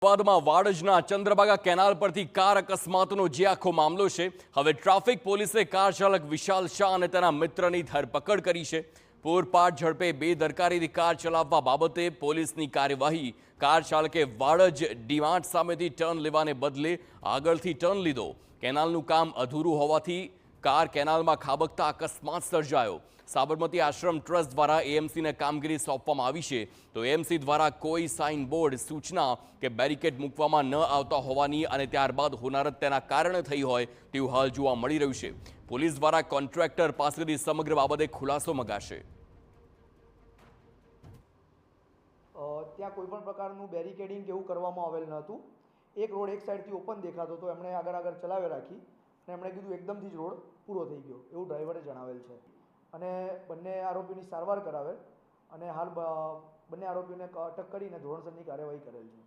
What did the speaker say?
અમદાવાદમાં વાડજના ચંદ્રભાગા કેનાલ પરથી કાર અકસ્માતનો જે આખો મામલો છે, હવે ટ્રાફિક પોલીસે કાર ચાલક વિશાલ શાહ અને તેના મિત્રની ધરપકડ કરી છે। પૂરપાટ ઝડપે બેદરકારીથી કાર ચલાવવા બાબતે પોલીસની કાર્યવાહી। કાર ચાલકે વાડજ ડીમાર્ટ સામેથી ટર્ન લેવાને બદલે આગળથી ટર્ન લીધો। કેનાલનું કામ અધૂરું હોવાથી કાર કેનાલમાં ખાબકતા અકસ્માત સર્જાયો। સાબરમતી આશ્રમ ટ્રસ્ટ દ્વારા એએમસીને કામગીરી સોંપવામાં આવી છે, તો એએમસી દ્વારા કોઈ સાઇન બોર્ડ, સૂચના કે બેરિકેડ મૂકવામાં ન આવતા હોવાની અને ત્યારબાદ હોનારત તેના કારણે થઈ હોય તેવું હાલ જોવા મળી રહ્યું છે। પોલીસ દ્વારા કોન્ટ્રાક્ટર પાસેથી સમગ્ર બાબતે ખુલાસો મગાશે। ત્યાં કોઈ પણ પ્રકારનું બેરિકેડિંગ કે એવું કરવામાં આવેલ ન હતું। એક રોડ એક સાઈડથી ઓપન દેખાતો તો એમણે આગળ ચલાવી રાખી અને એમણે કીધું એકદમથી જ રોડ પૂરો થઈ ગયો એવું ડ્રાઈવરે જણાવેલ છે અને બંને આરોપીની સારવાર કરાવેલ અને હાલ બંને આરોપીને અટક કરીને ધોરણસરની કાર્યવાહી કરેલ છે।